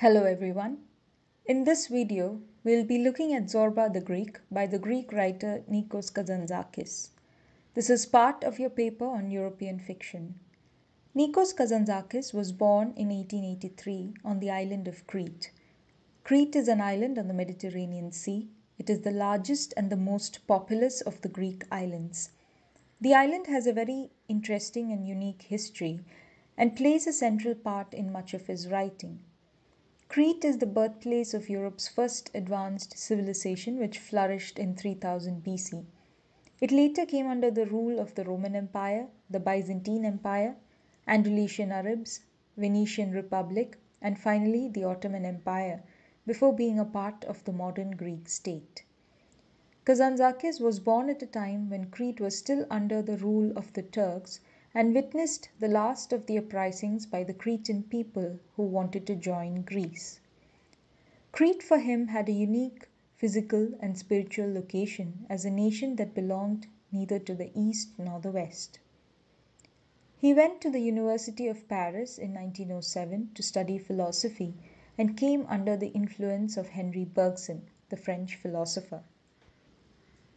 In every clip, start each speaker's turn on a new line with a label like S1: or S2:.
S1: Hello everyone. In this video, we'll be looking at Zorba the Greek by the Greek writer Nikos Kazantzakis. This is part of your paper on European fiction. Nikos Kazantzakis was born in 1883 on the island of Crete. Crete is an island on the Mediterranean Sea. It is the largest and the most populous of the Greek islands. The island has a very interesting and unique history and plays a central part in much of his writing. Crete is the birthplace of Europe's first advanced civilization, which flourished in 3000 BC. It later came under the rule of the Roman Empire, the Byzantine Empire, Andalusian Arabs, Venetian Republic, and finally the Ottoman Empire, before being a part of the modern Greek state. Kazantzakis was born at a time when Crete was still under the rule of the Turks and witnessed the last of the uprisings by the Cretan people who wanted to join Greece. Crete for him had a unique physical and spiritual location as a nation that belonged neither to the east nor the west. He went to the University of Paris in 1907 to study philosophy and came under the influence of Henri Bergson, the French philosopher.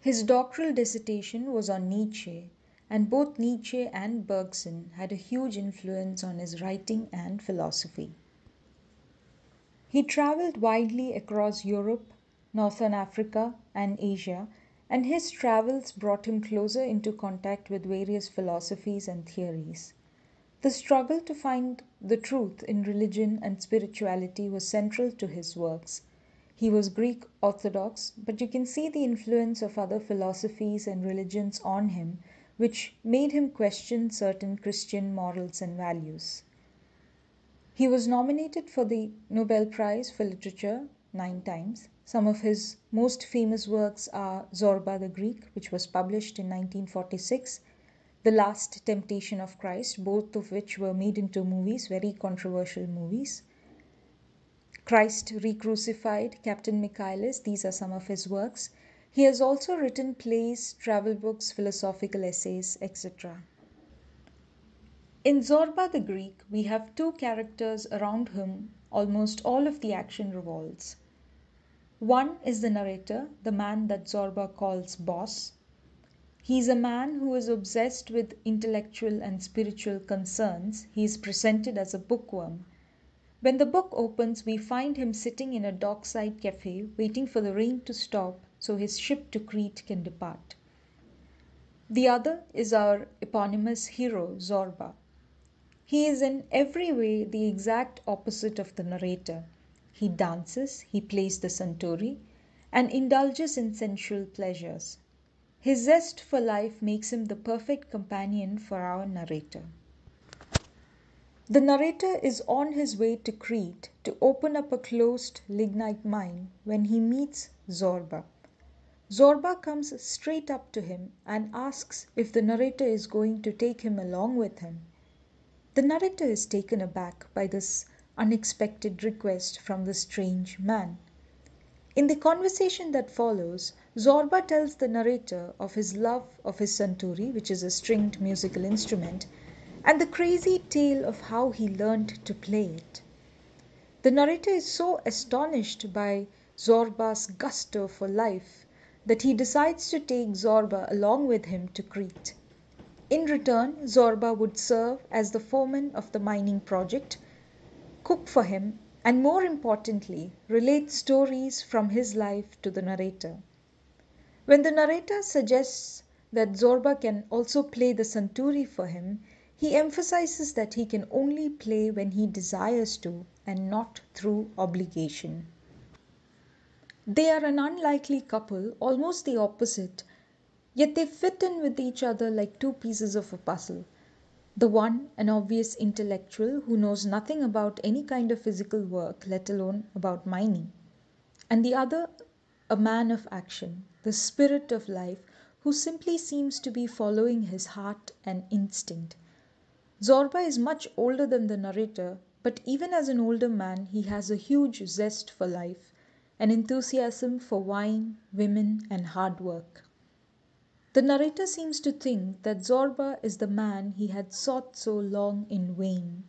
S1: His doctoral dissertation was on Nietzsche, and both Nietzsche and Bergson had a huge influence on his writing and philosophy. He traveled widely across Europe, Northern Africa, and Asia, and his travels brought him closer into contact with various philosophies and theories. The struggle to find the truth in religion and spirituality was central to his works. He was Greek Orthodox, but you can see the influence of other philosophies and religions on him, which made him question certain Christian morals and values. He was nominated for the Nobel Prize for Literature 9 times. Some of his most famous works are Zorba the Greek, which was published in 1946, The Last Temptation of Christ, both of which were made into movies, very controversial movies. Christ Recrucified, Captain Michaelis, these are some of his works. He has also written plays, travel books, philosophical essays, etc. In Zorba the Greek, we have two characters around whom almost all of the action revolves. One is the narrator, the man that Zorba calls boss. He is a man who is obsessed with intellectual and spiritual concerns. He is presented as a bookworm. When the book opens, we find him sitting in a dockside cafe waiting for the rain to stop so his ship to Crete can depart. The other is our eponymous hero, Zorba. He is in every way the exact opposite of the narrator. He dances, he plays the Santuri, and indulges in sensual pleasures. His zest for life makes him the perfect companion for our narrator. The narrator is on his way to Crete to open up a closed lignite mine when he meets Zorba. Zorba comes straight up to him and asks if the narrator is going to take him along with him. The narrator is taken aback by this unexpected request from the strange man. In the conversation that follows, Zorba tells the narrator of his love of his Santuri, which is a stringed musical instrument, and the crazy tale of how he learned to play it. The narrator is so astonished by Zorba's gusto for life that he decides to take Zorba along with him to Crete. In return, Zorba would serve as the foreman of the mining project, cook for him, and more importantly, relate stories from his life to the narrator. When the narrator suggests that Zorba can also play the Santuri for him, he emphasizes that he can only play when he desires to and not through obligation. They are an unlikely couple, almost the opposite, yet they fit in with each other like two pieces of a puzzle. The one, an obvious intellectual who knows nothing about any kind of physical work, let alone about mining. And the other, a man of action, the spirit of life, who simply seems to be following his heart and instinct. Zorba is much older than the narrator, but even as an older man, he has a huge zest for life, an enthusiasm for wine, women, and hard work. The narrator seems to think that Zorba is the man he had sought so long in vain.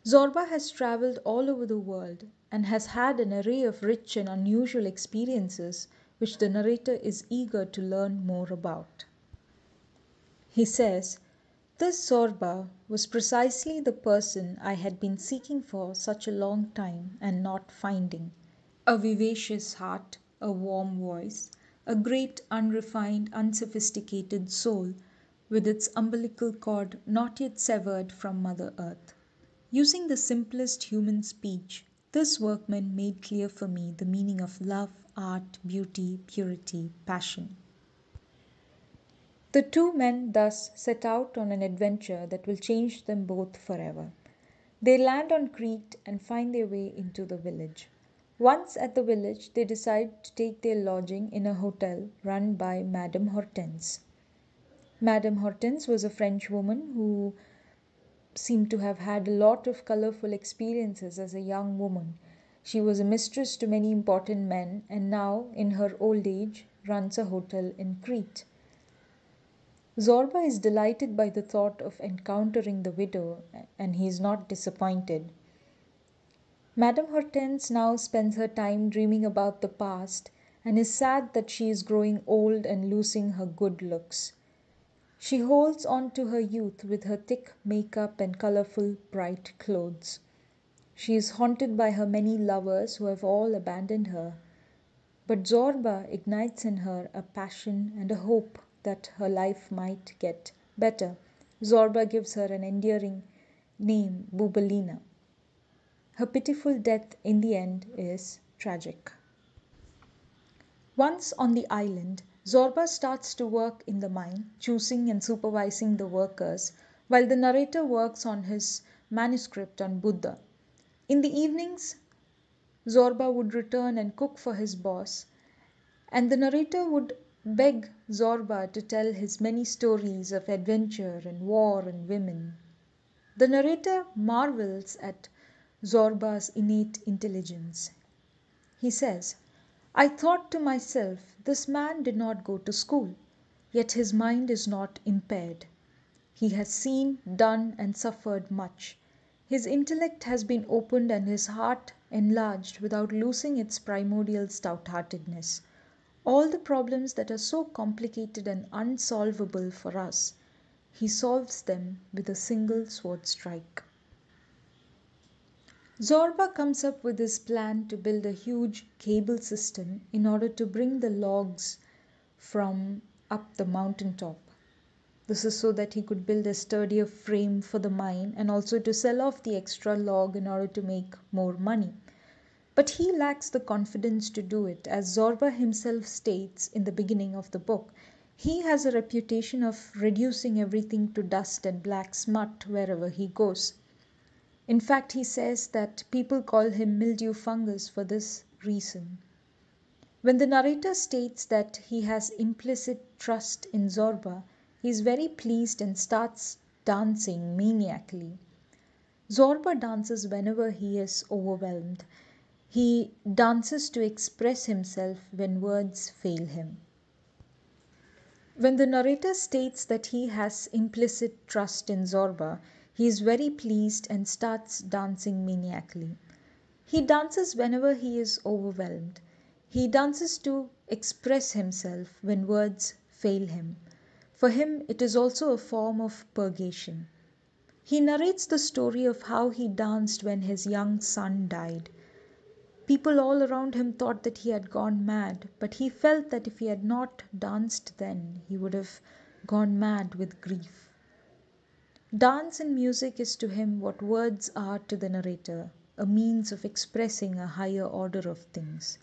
S1: Zorba has traveled all over the world and has had an array of rich and unusual experiences which the narrator is eager to learn more about. He says, "This Zorba was precisely the person I had been seeking for such a long time and not finding. A vivacious heart, a warm voice, a great unrefined, unsophisticated soul, with its umbilical cord not yet severed from Mother Earth. Using the simplest human speech, this workman made clear for me the meaning of love, art, beauty, purity, passion." The two men thus set out on an adventure that will change them both forever. They land on Crete and find their way into the village. Once at the village, they decide to take their lodging in a hotel run by Madame Hortense. Madame Hortense was a French woman who seemed to have had a lot of colorful experiences as a young woman. She was a mistress to many important men and now, in her old age, runs a hotel in Crete. Zorba is delighted by the thought of encountering the widow, and he is not disappointed. Madame Hortense now spends her time dreaming about the past and is sad that she is growing old and losing her good looks. She holds on to her youth with her thick makeup and colorful, bright clothes. She is haunted by her many lovers who have all abandoned her. But Zorba ignites in her a passion and a hope that her life might get better. Zorba gives her an endearing name, Bubelina. Her pitiful death in the end is tragic. Once on the island, Zorba starts to work in the mine, choosing and supervising the workers, while the narrator works on his manuscript on Buddha. In the evenings, Zorba would return and cook for his boss, and the narrator would beg Zorba to tell his many stories of adventure and war and women. The narrator marvels at Zorba's innate intelligence. He says, "I thought to myself, this man did not go to school, yet his mind is not impaired. He has seen, done, and suffered much. His intellect has been opened and his heart enlarged without losing its primordial stout-heartedness. All the problems that are so complicated and unsolvable for us, he solves them with a single sword strike." Zorba comes up with his plan to build a huge cable system in order to bring the logs from up the mountain top. This is so that he could build a sturdier frame for the mine and also to sell off the extra log in order to make more money. But he lacks the confidence to do it, as Zorba himself states in the beginning of the book. He has a reputation of reducing everything to dust and black smut wherever he goes. In fact, he says that people call him mildew fungus for this reason. When the narrator states that he has implicit trust in Zorba, he is very pleased and starts dancing maniacally. Zorba dances whenever he is overwhelmed. He dances to express himself when words fail him. When the narrator states that he has implicit trust in Zorba, he is very pleased and starts dancing maniacally. He dances whenever he is overwhelmed. He dances to express himself when words fail him. For him, it is also a form of purgation. He narrates the story of how he danced when his young son died. People all around him thought that he had gone mad, but he felt that if he had not danced then, he would have gone mad with grief. Dance and music is to him what words are to the narrator, a means of expressing a higher order of things.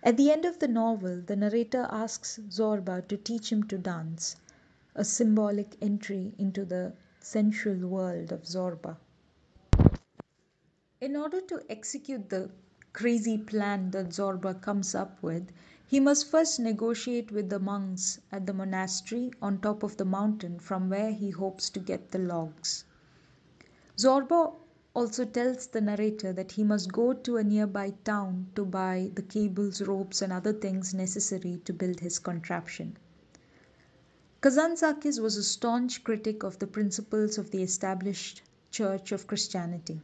S1: At the end of the novel, the narrator asks Zorba to teach him to dance, a symbolic entry into the sensual world of Zorba. In order to execute the crazy plan that Zorba comes up with, he must first negotiate with the monks at the monastery on top of the mountain from where he hopes to get the logs. Zorba also tells the narrator that he must go to a nearby town to buy the cables, ropes, and other things necessary to build his contraption. Kazantzakis was a staunch critic of the principles of the established Church of Christianity.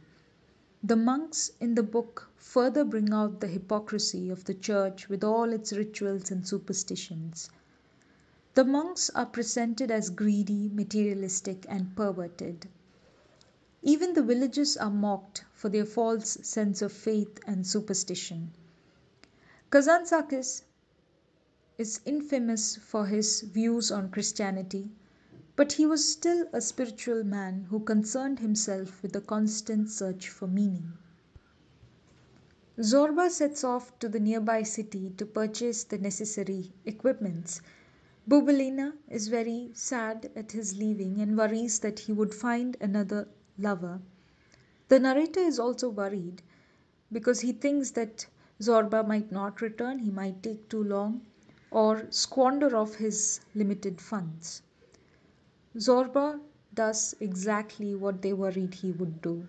S1: The monks in the book further bring out the hypocrisy of the church with all its rituals and superstitions. The monks are presented as greedy, materialistic, and perverted. Even the villagers are mocked for their false sense of faith and superstition. Kazantzakis is infamous for his views on Christianity, but he was still a spiritual man who concerned himself with the constant search for meaning. Zorba sets off to the nearby city to purchase the necessary equipments. Bubelina is very sad at his leaving and worries that he would find another lover. The narrator is also worried because he thinks that Zorba might not return, he might take too long, or squander off his limited funds. Zorba does exactly what they worried he would do.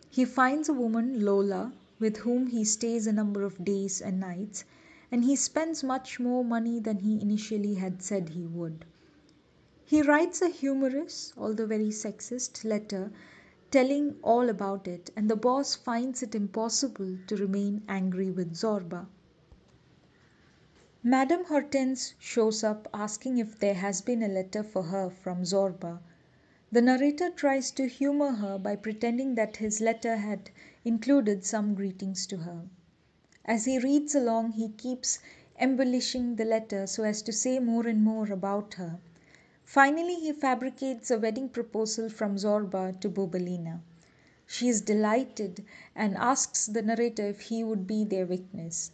S1: He finds a woman, Lola, with whom he stays a number of days and nights, and he spends much more money than he initially had said he would. He writes a humorous, although very sexist, letter telling all about it, and the boss finds it impossible to remain angry with Zorba. Madame Hortense shows up asking if there has been a letter for her from Zorba. The narrator tries to humor her by pretending that his letter had included some greetings to her. As he reads along, he keeps embellishing the letter so as to say more and more about her. Finally, he fabricates a wedding proposal from Zorba to Bubelina. She is delighted and asks the narrator if he would be their witness.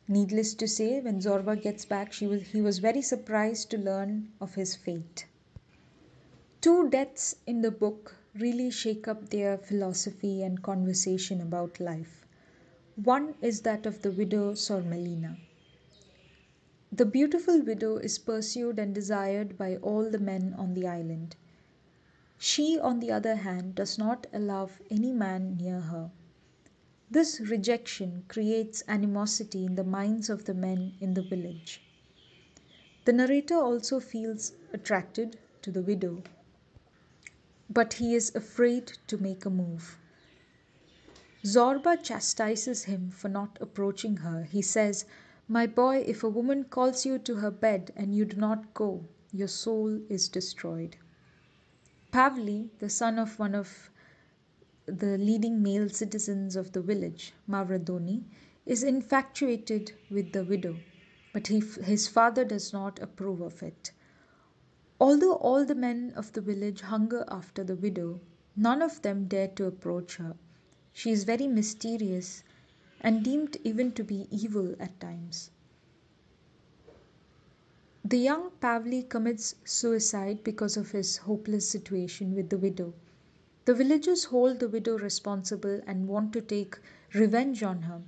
S1: Needless to say, when Zorba gets back, he was very surprised to learn of his fate. Two deaths in the book really shake up their philosophy and conversation about life. One is that of the widow Sormelina. The beautiful widow is pursued and desired by all the men on the island. She, on the other hand, does not allow any man near her. This rejection creates animosity in the minds of the men in the village. The narrator also feels attracted to the widow, but he is afraid to make a move. Zorba chastises him for not approaching her. He says, "My boy, if a woman calls you to her bed and you do not go, your soul is destroyed." Pavli, the son of one of the leading male citizens of the village, Mavrodoni, is infatuated with the widow, but his father does not approve of it. Although all the men of the village hunger after the widow, none of them dare to approach her. She is very mysterious and deemed even to be evil at times. The young Pavli commits suicide because of his hopeless situation with the widow. The villagers hold the widow responsible and want to take revenge on her.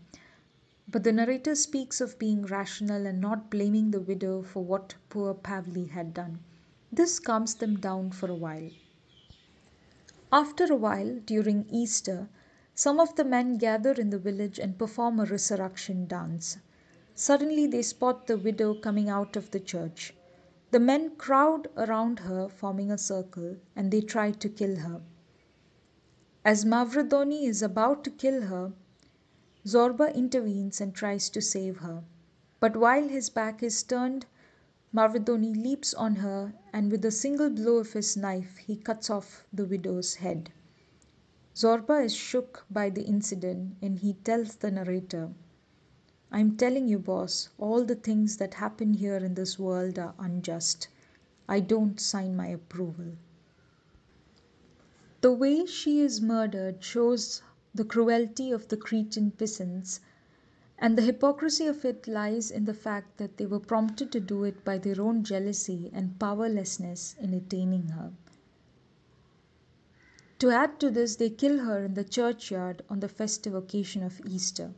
S1: But the narrator speaks of being rational and not blaming the widow for what poor Pavli had done. This calms them down for a while. After a while, during Easter, some of the men gather in the village and perform a resurrection dance. Suddenly, they spot the widow coming out of the church. The men crowd around her, forming a circle, and they try to kill her. As Mavrodoni is about to kill her, Zorba intervenes and tries to save her. But while his back is turned, Mavrodoni leaps on her and with a single blow of his knife he cuts off the widow's head. Zorba is shook by the incident and he tells the narrator, "I'm telling you, boss, all the things that happen here in this world are unjust. I don't sign my approval." The way she is murdered shows the cruelty of the Cretan peasants, and the hypocrisy of it lies in the fact that they were prompted to do it by their own jealousy and powerlessness in attaining her. To add to this, they kill her in the churchyard on the festive occasion of Easter.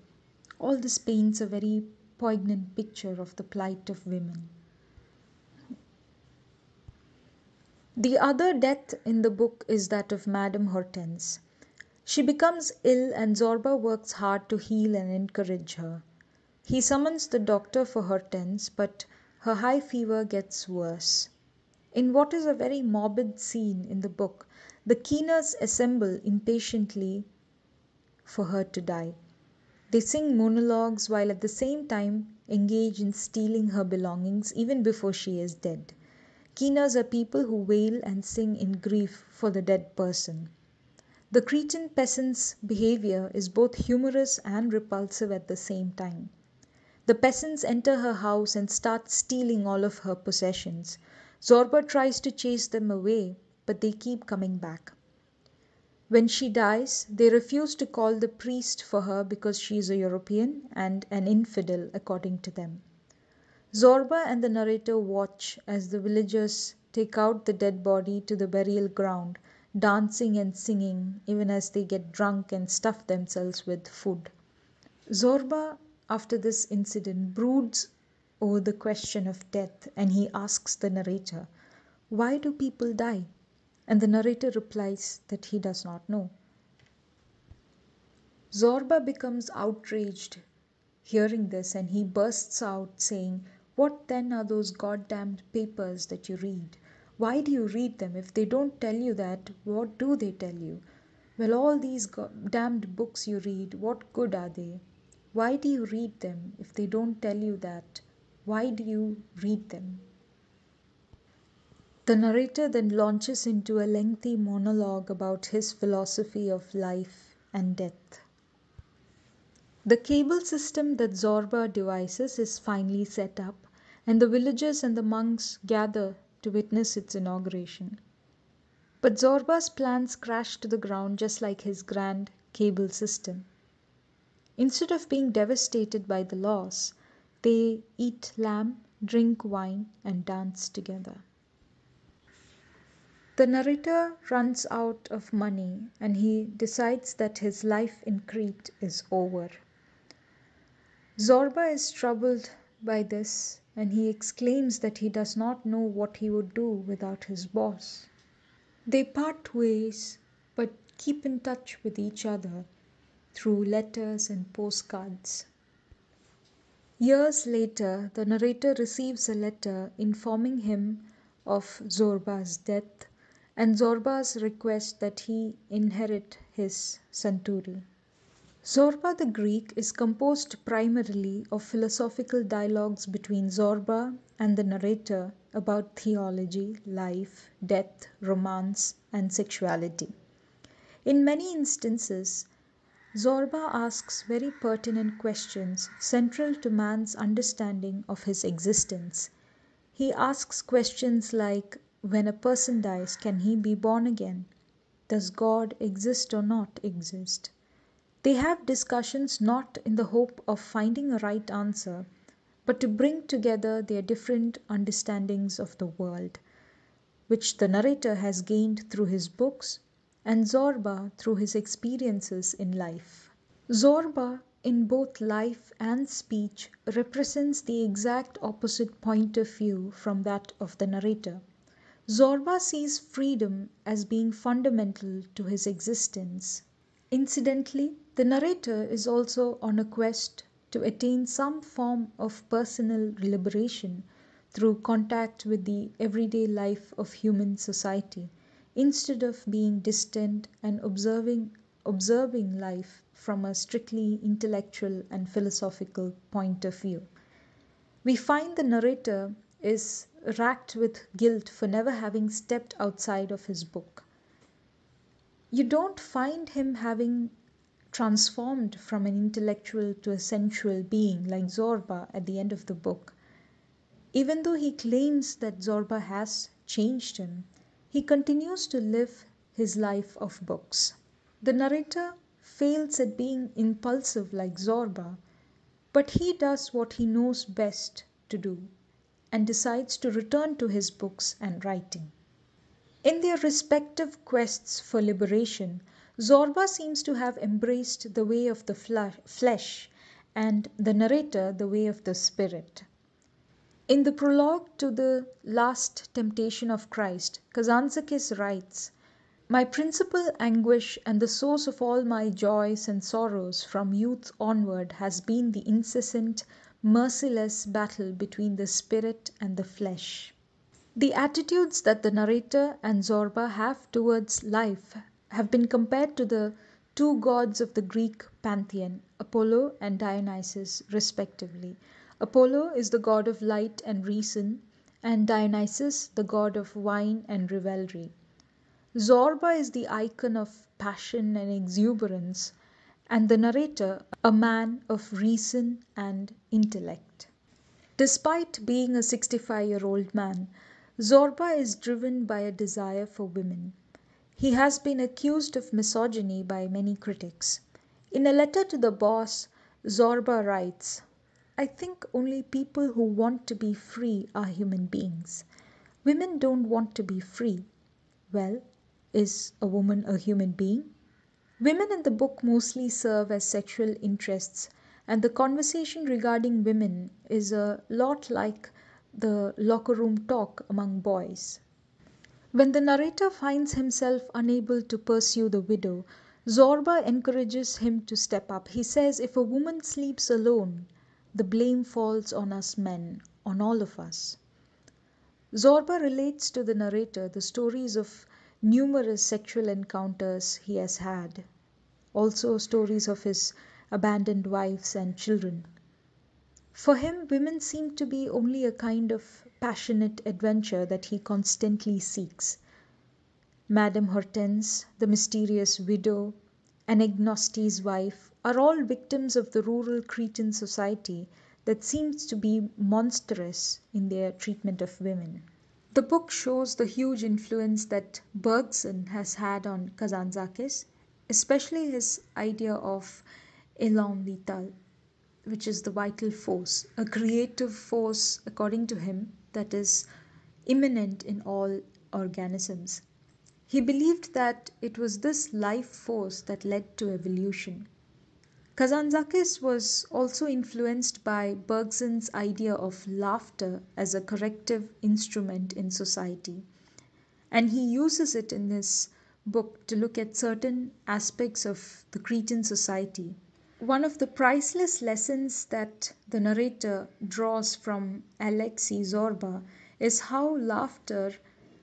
S1: All this paints a very poignant picture of the plight of women. The other death in the book is that of Madame Hortense. She becomes ill and Zorba works hard to heal and encourage her. He summons the doctor for Hortense, but her high fever gets worse. In what is a very morbid scene in the book, the keeners assemble impatiently for her to die. They sing monologues while at the same time engage in stealing her belongings even before she is dead. Keeners are people who wail and sing in grief for the dead person. The Cretan peasant's behavior is both humorous and repulsive at the same time. The peasants enter her house and start stealing all of her possessions. Zorba tries to chase them away, but they keep coming back. When she dies, they refuse to call the priest for her because she is a European and an infidel, according to them. Zorba and the narrator watch as the villagers take out the dead body to the burial ground, dancing and singing, even as they get drunk and stuff themselves with food. Zorba, after this incident, broods over the question of death and he asks the narrator, "Why do people die?" And the narrator replies that he does not know. Zorba becomes outraged hearing this and he bursts out saying, "What then are those goddamned papers that you read? Why do you read them? If they don't tell you that, what do they tell you? Well, all these damned books you read, what good are they? Why do you read them if they don't tell you that? Why do you read them?" The narrator then launches into a lengthy monologue about his philosophy of life and death. The cable system that Zorba devises is finally set up, and the villagers and the monks gather to witness its inauguration. But Zorba's plans crash to the ground just like his grand cable system. Instead of being devastated by the loss, they eat lamb, drink wine, and dance together. The narrator runs out of money and he decides that his life in Crete is over. Zorba is troubled by this and he exclaims that he does not know what he would do without his boss. They part ways but keep in touch with each other through letters and postcards. Years later, the narrator receives a letter informing him of Zorba's death and Zorba's request that he inherit his Santuri. Zorba the Greek is composed primarily of philosophical dialogues between Zorba and the narrator about theology, life, death, romance, and sexuality. In many instances, Zorba asks very pertinent questions central to man's understanding of his existence. He asks questions like, when a person dies, can he be born again? Does God exist or not exist? They have discussions not in the hope of finding a right answer, but to bring together their different understandings of the world, which the narrator has gained through his books and Zorba through his experiences in life. Zorba, in both life and speech, represents the exact opposite point of view from that of the narrator. Zorba sees freedom as being fundamental to his existence. Incidentally, the narrator is also on a quest to attain some form of personal liberation through contact with the everyday life of human society, instead of being distant and observing life from a strictly intellectual and philosophical point of view. We find the narrator is racked with guilt for never having stepped outside of his book. You don't find him having transformed from an intellectual to a sensual being like Zorba at the end of the book. Even though he claims that Zorba has changed him, he continues to live his life of books. The narrator fails at being impulsive like Zorba, but he does what he knows best to do and decides to return to his books and writing. In their respective quests for liberation, Zorba seems to have embraced the way of the flesh and the narrator the way of the spirit. In the prologue to the Last Temptation of Christ, Kazantzakis writes, "My principal anguish and the source of all my joys and sorrows from youth onward has been the incessant, merciless battle between the spirit and the flesh." The attitudes that the narrator and Zorba have towards life have been compared to the two gods of the Greek pantheon, Apollo and Dionysus, respectively. Apollo is the god of light and reason, and Dionysus the god of wine and revelry. Zorba is the icon of passion and exuberance, and the narrator a man of reason and intellect. Despite being a 65-year-old man, Zorba is driven by a desire for women. He has been accused of misogyny by many critics. In a letter to the boss, Zorba writes, "I think only people who want to be free are human beings. Women don't want to be free. Well, is a woman a human being?" Women in the book mostly serve as sexual interests, and the conversation regarding women is a lot like the locker room talk among boys. When the narrator finds himself unable to pursue the widow, Zorba encourages him to step up. He says, "If a woman sleeps alone, the blame falls on us men, on all of us." Zorba relates to the narrator the stories of numerous sexual encounters he has had, also stories of his abandoned wives and children. For him, women seem to be only a kind of passionate adventure that he constantly seeks. Madame Hortense, the mysterious widow, and Agnosti's wife are all victims of the rural Cretan society that seems to be monstrous in their treatment of women. The book shows the huge influence that Bergson has had on Kazantzakis, especially his idea of élan vital, which is the vital force, a creative force, according to him, that is immanent in all organisms. He believed that it was this life force that led to evolution. Kazantzakis was also influenced by Bergson's idea of laughter as a corrective instrument in society, and he uses it in this book to look at certain aspects of the Cretan society. One of the priceless lessons that the narrator draws from Alexei Zorba is how laughter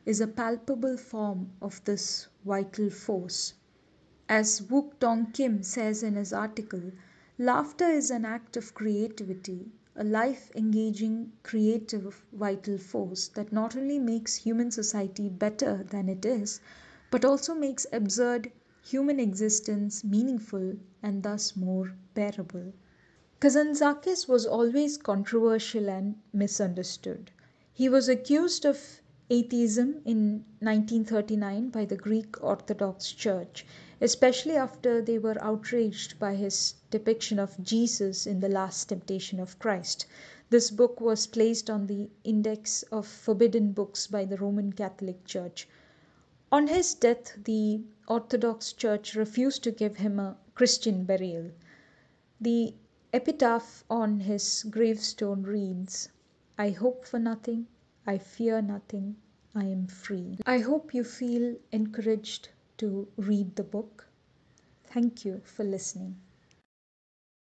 S1: is a palpable form of this vital force. As Wook Dong Kim says in his article, laughter is an act of creativity, a life engaging, creative, vital force that not only makes human society better than it is, but also makes absurd human existence meaningful and thus more bearable. Kazantzakis was always controversial and misunderstood. He was accused of atheism in 1939 by the Greek Orthodox Church, especially after they were outraged by his depiction of Jesus in The Last Temptation of Christ. This book was placed on the index of forbidden books by the Roman Catholic Church. On his death, the Orthodox Church refused to give him a Christian burial. The epitaph on his gravestone reads, "I hope for nothing, I fear nothing, I am free." I hope you feel encouraged to read the book. Thank you for listening.